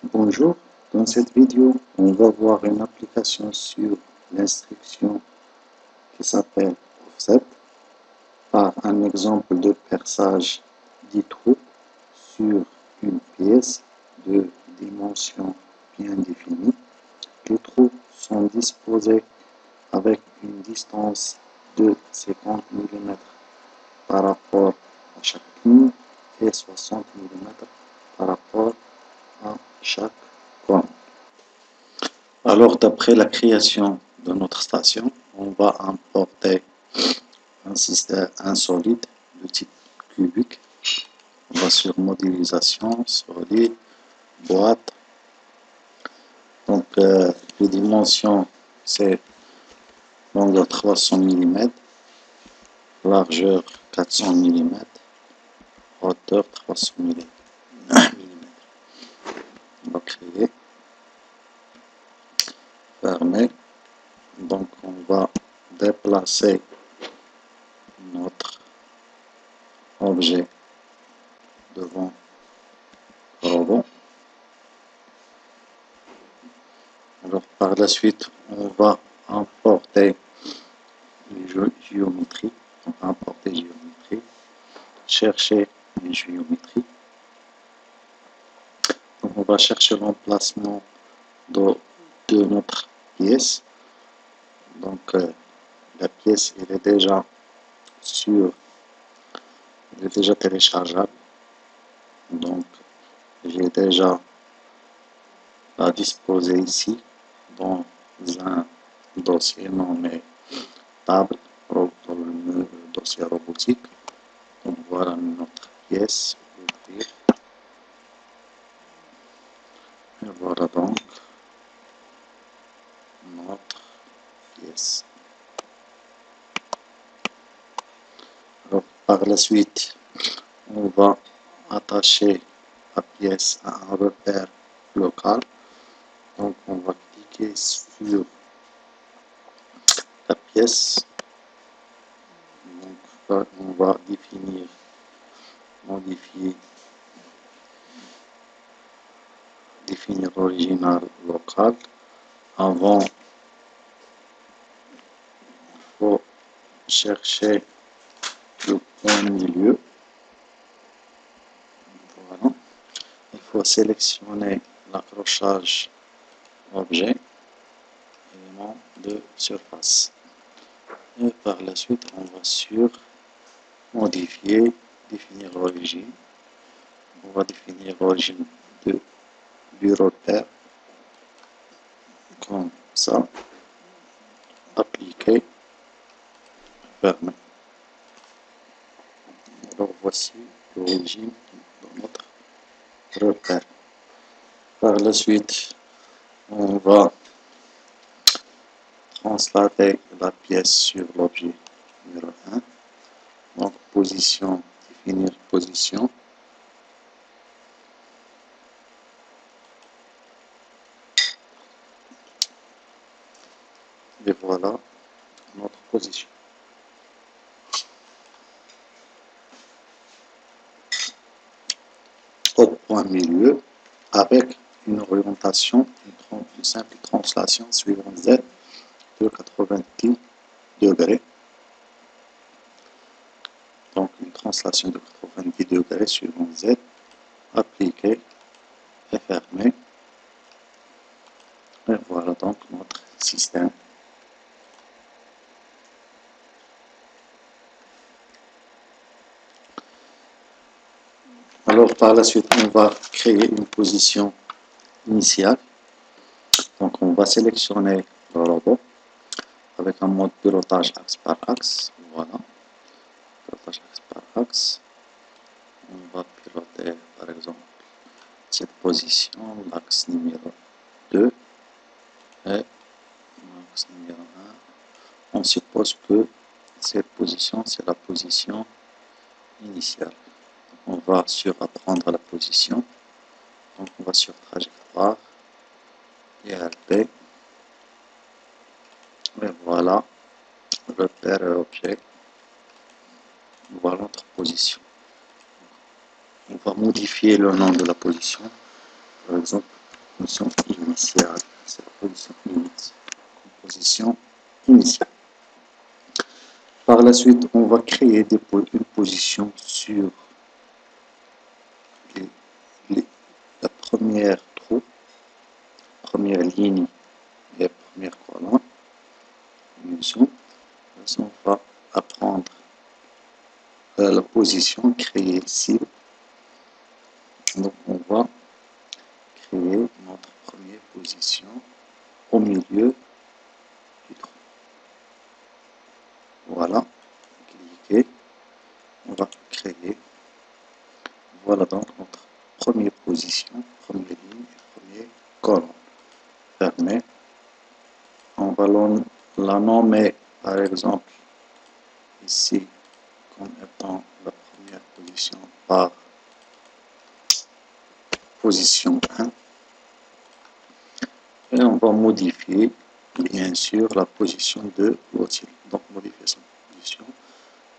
Bonjour, dans cette vidéo, on va voir une application sur l'instruction qui s'appelle Offset par un exemple de perçage des trous sur une pièce de dimension bien définie. Les trous sont disposés avec une distance de 50 mm par rapport à chaque ligne et 60 mm par rapport à chaque coin. Alors, d'après la création de notre station, on va importer un système solide de type cubique. On va sur modélisation, solide, boîte. Donc, les dimensions, c'est longueur 300 mm, largeur 400 mm, hauteur 300 mm. On va créer, fermer. Donc, on va déplacer notre objet devant le robot. Alors, par la suite, on va importer une géométrie. On va importer géométrie, chercher une géométrie. Donc, on va chercher l'emplacement de notre pièce. Donc, la pièce, elle est déjà téléchargeable. Donc, j'ai déjà la disposer ici dans un dossier nommé table, dans le dossier robotique. Donc voilà notre pièce, ouvrir. Et voilà donc notre pièce. Alors par la suite, on va attacher la pièce à un repère local. Donc on va cliquer sur la pièce. Donc on va définir l'original local. Avant, il faut chercher le point milieu. Voilà. Il faut sélectionner l'accrochage objet, élément de surface. Et par la suite, on va sur modifier, définir l'origine. On va définir l'origine du repère comme ça. Appliquer, fermer. Alors voici l'origine de notre repère. Par la suite, on va translater la pièce sur l'objet numéro 1. Donc position, définir position. Et voilà notre position. Au point milieu, avec une orientation, une simple translation suivant Z de 90 degrés. Donc une translation de 90 degrés suivant Z, appliquer et fermer. Et voilà donc notre système. Alors par la suite, on va créer une position initiale. Donc on va sélectionner le robot avec un mode pilotage axe par axe. Voilà, pilotage axe par axe. On va piloter par exemple cette position, l'axe numéro 2 et l'axe numéro 1. On suppose que cette position, c'est la position initiale. On va surapprendre la position. Donc on va sur trajectoire, IRP, et voilà, repère et objet. Voilà notre position. On va modifier le nom de la position. Par exemple, position initiale. C'est la position initiale. Par la suite, on va créer une position sur la première trou, première ligne et première colonne. On va apprendre la position, créer cible. Donc on va créer notre première position au milieu du trou. Voilà, cliquez, on va créer. Voilà donc notre première position, première ligne et première colonne. Fermez. On va la nommer par exemple ici comme étant la première position par position 1. Et on va modifier bien sûr la position de l'outil. Donc modifier sa position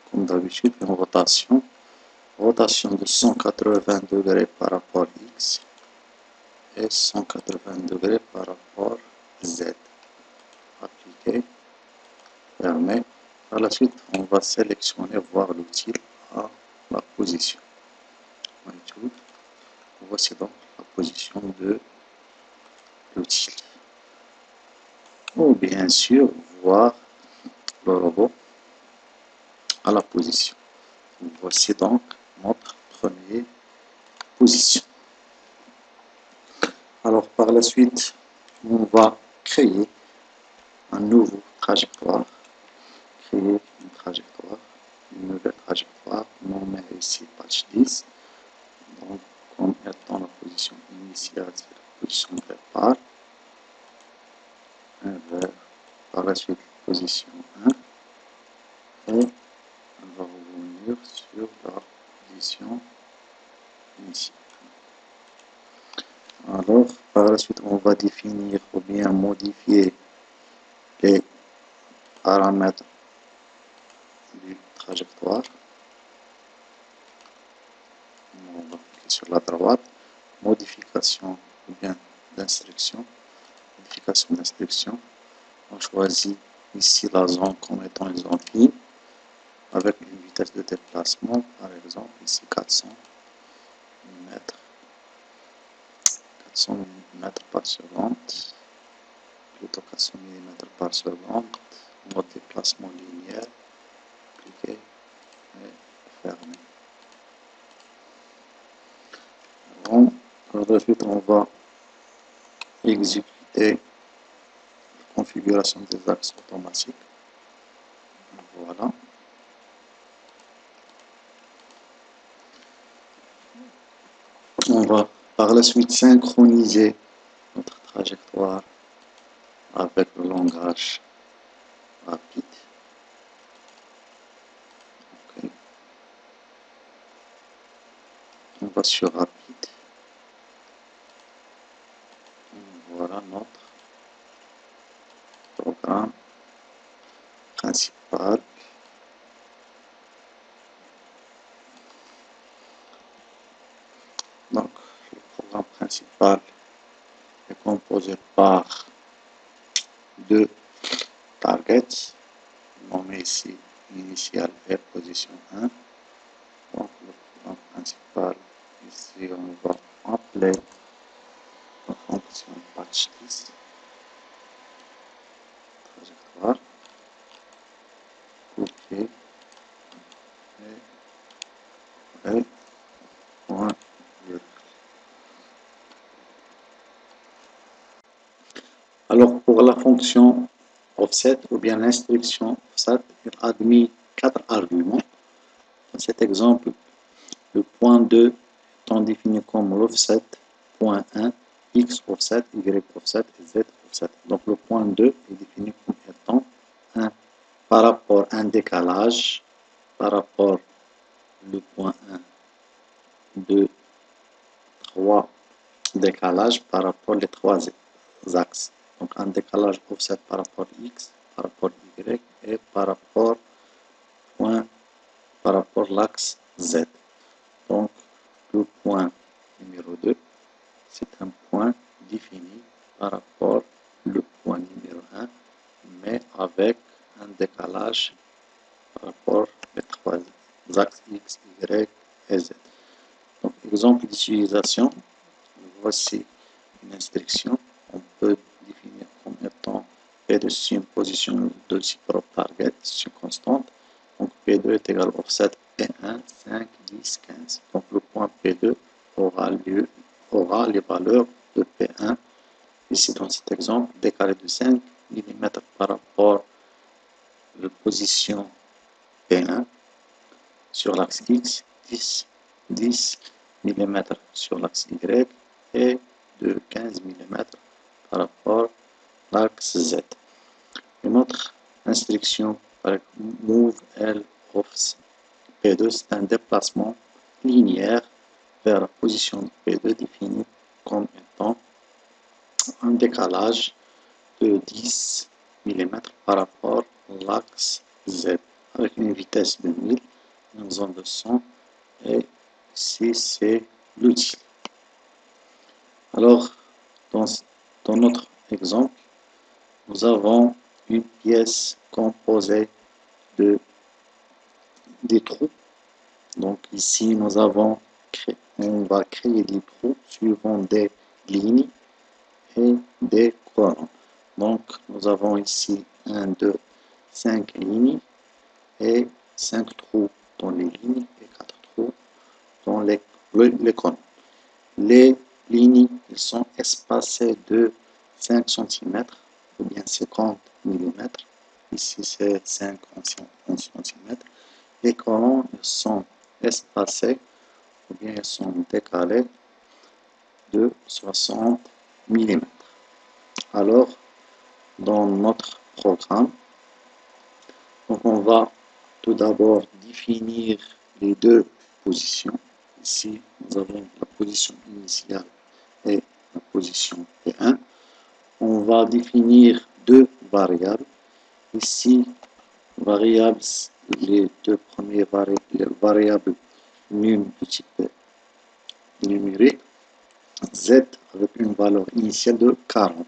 comme d'habitude en rotation. Rotation de 180 degrés par rapport à X et 180 degrés par rapport à Z. Appliquer, fermer. Par la suite, on va sélectionner, voir l'outil à la position. Voici donc la position de l'outil. Ou bien sûr, voir le robot à la position. Voici donc notre première position. Alors par la suite, on va créer un nouveau trajectoire. Créer une trajectoire, une nouvelle trajectoire, nommée ici patch 10. Donc comme étant la position initiale, c'est la position de départ. Par la suite, position 1. Et on va revenir sur la position initiale. Alors, par la suite, on va définir ou bien modifier les paramètres du trajectoire. On va cliquer sur la droite, modification ou bien d'instruction. Modification d'instruction. On choisit ici la zone comme étant une zone fine avec une vitesse de déplacement, par exemple ici 400 mètres. 400 mètres par seconde, plutôt 400 mm par seconde, mode déplacement linéaire, cliquez et fermez. Ensuite, on va exécuter la configuration des axes automatiques. Voilà. On va par la suite synchroniser notre trajectoire avec le langage rapide. Okay. On va sur rapide. Voilà notre programme principal. Donc, le programme principal est composé par deux targets, nommés ici initial et position 1. Donc, le programme principal, ici, on va appeler la fonction patch 10, trajectoire, copier et point virgule. Alors, pour la fonction offset ou bien l'instruction offset, il a admis 4 arguments. Dans cet exemple, le point 2 étant défini comme l'offset, point 1, x offset, y offset et z offset. Donc le point 2 est défini comme étant 1 par rapport à un décalage, par rapport le point 1, 2, 3 décalage par rapport les 3 axes. Donc un décalage offset par rapport x, par rapport y et par rapport point, par rapport l'axe z. Donc le point numéro 2, c'est un point défini par rapport au point numéro 1, mais avec un décalage par rapport aux trois axes X, Y et Z. Donc, exemple d'utilisation, voici une instruction. On peut définir comme étant P2 c'est une position de type target, c'est une constante. Donc P2 est égal à offset P1, 5, 10, 15. Donc le point P2 aura les valeurs de P1, ici dans cet exemple, décalé de 5 mm par rapport à la position P1 sur l'axe X, 10 mm sur l'axe Y et de 15 mm par rapport à l'axe Z. Une autre instruction, move L of P2, c'est un déplacement linéaire vers la position de P2 définie comme étant un décalage de 10 mm par rapport à l'axe Z avec une vitesse de 1000, une zone de 100 et ici c'est l'outil. Alors dans notre exemple, nous avons une pièce composée de des trous. Donc ici nous avons on va créer des trous suivant des lignes et des colonnes. Donc nous avons ici 1, 2, 5 lignes et 5 trous dans les lignes et 4 trous dans les colonnes. Les lignes ils sont espacées de 5 cm ou bien 50 mm. Ici c'est 5 cm. Les colonnes sont espacées ou bien elles sont décalées de 60 mm. Alors, dans notre programme, donc on va tout d'abord définir les deux positions. Ici, nous avons la position initiale et la position P1. On va définir deux variables. Ici, les deux premières variables num de type numérique, Z avec une valeur initiale de 40.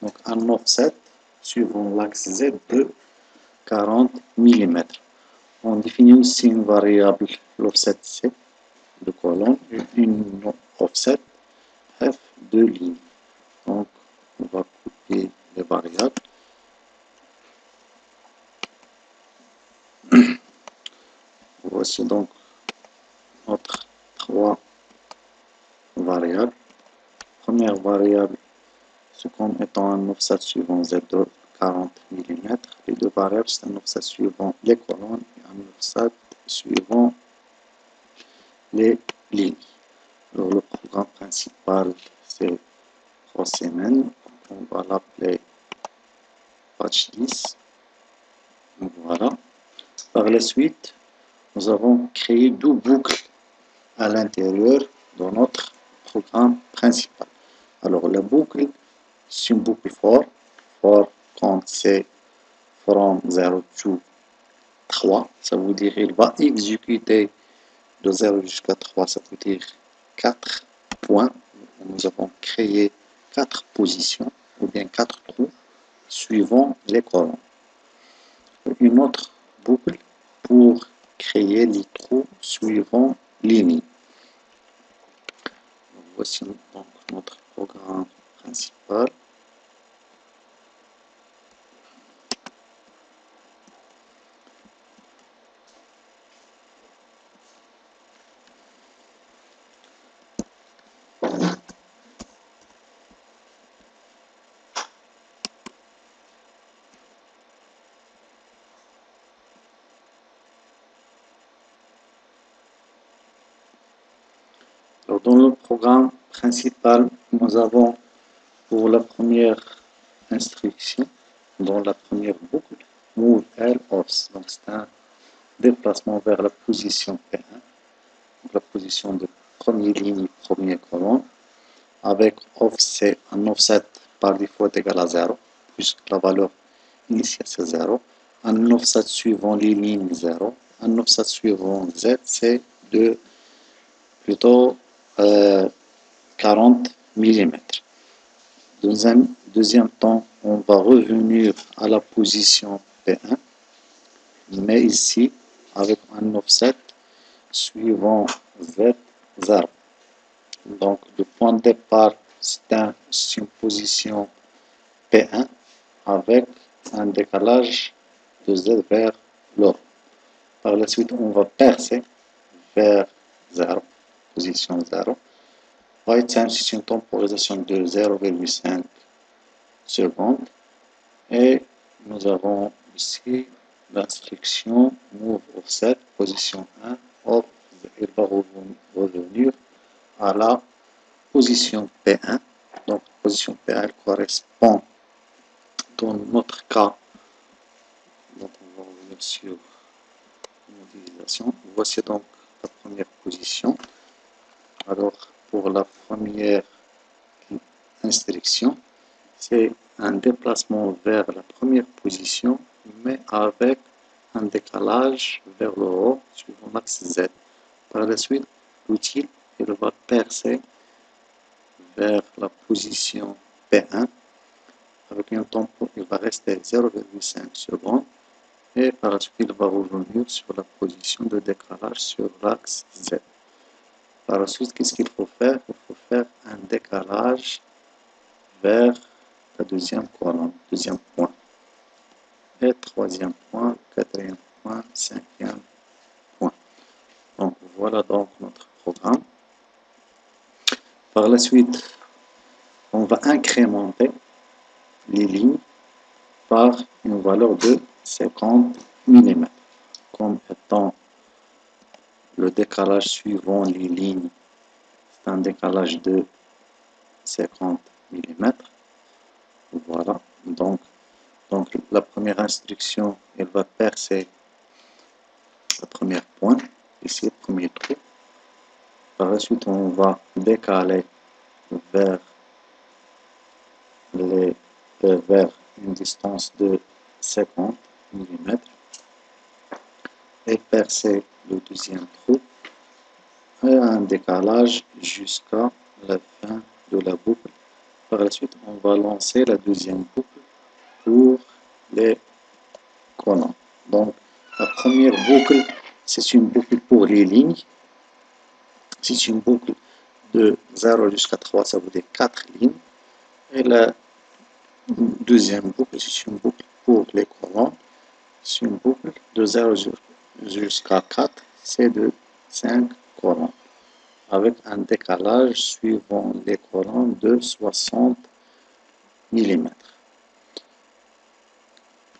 Donc un offset suivant l'axe Z de 40 mm. On définit aussi une variable, l'offset C de colonne, et une offset F de ligne. Donc on va copier les variables. Voici donc notre trois variables. Première variable, c'est comme étant un offset suivant Z de 40 mm. Les deux variables, c'est un offset suivant les colonnes et un offset suivant les lignes. Alors, le programme principal, c'est ProCMN. On va l'appeler patch 10. Donc, voilà. Par la suite, nous avons créé deux boucles à l'intérieur de notre programme principal. Alors, la boucle, c'est une boucle for quand c'est from 0 to 3. Ça veut dire qu'il va exécuter de 0 jusqu'à 3, ça veut dire 4 points. Nous avons créé 4 positions ou bien 4 trous suivant les colonnes. Une autre boucle pour créer les trous suivant les lignes. Voici donc notre programme principal. Alors, dans le programme principal, nous avons pour la première instruction, dans la première boucle, move L offs. Donc, c'est un déplacement vers la position P1, donc la position de première ligne, première colonne, avec offset, un offset par défaut est égal à 0, puisque la valeur initiale c'est 0. Un offset suivant les lignes 0. Un offset suivant Z, c'est plutôt 40 mm. Deuxième temps, on va revenir à la position P1, mais ici, avec un offset suivant Z0. Donc, le point de départ, c'est une position P1 avec un décalage de Z vers le haut. Par la suite, on va percer vers 0, position 0. Right time, c'est une temporisation de 0,5 secondes. Et nous avons ici l'instruction Move Offset, position 1. Hop, il va revenir à la position P1. Donc, position P1 correspond, dans notre cas, donc on va revenir sur modélisation. Voici donc la première position. Alors, pour la première instruction, c'est un déplacement vers la première position, mais avec un décalage vers le haut suivant l'axe Z. Par la suite, l'outil va percer vers la position P1 avec un temps, il va rester 0,5 secondes et par la suite, il va revenir sur la position de décalage sur l'axe Z. Par la suite, qu'est-ce qu'il faut faire? Il faut faire un décalage vers la deuxième colonne, deuxième point. Et troisième point, quatrième point, cinquième point. Donc voilà donc notre programme. Par la suite, on va incrémenter les lignes par une valeur de 50 mm. Comme étant le décalage suivant les lignes, c'est un décalage de 50 mm. Voilà. Donc la première instruction, elle va percer le premier point, ici, le premier trou. Par la suite, on va décaler vers une distance de 50 mm et percer le deuxième trou et un décalage jusqu'à la fin de la boucle. Par la suite, on va lancer la deuxième boucle pour les colonnes. Donc, la première boucle, c'est une boucle pour les lignes. C'est une boucle de 0 jusqu'à 3, ça veut dire 4 lignes. Et la deuxième boucle, c'est une boucle pour les colonnes. C'est une boucle de 0 jusqu'à 4, c'est de 5 colonnes. Avec un décalage suivant les colonnes de 60 mm.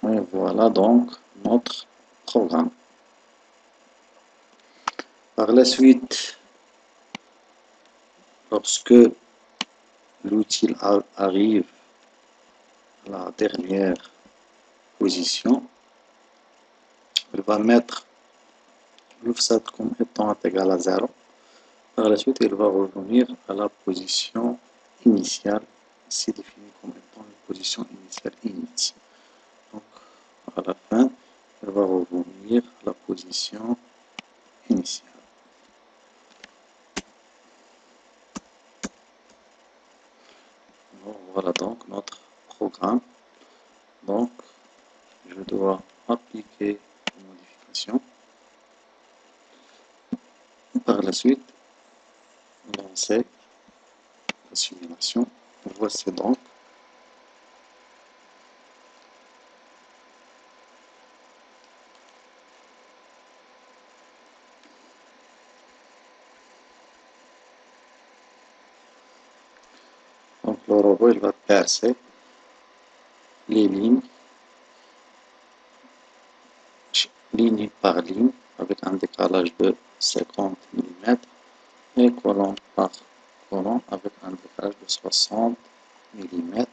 Et voilà donc notre programme. Par la suite, lorsque l'outil arrive à la dernière position, il va mettre l'offset comme étant égal à 0. Par la suite, il va revenir à la position initiale, ici définie comme étant une position initiale init. Donc, à la fin, il va revenir à la position initiale. Voilà donc notre programme. Donc, je dois appliquer une modification. Par la suite, lancer la simulation. Voici donc le robot, il va percer les lignes, ligne par ligne, avec un décalage de 50 mm et colonne par colonne avec un décalage de 60 mm.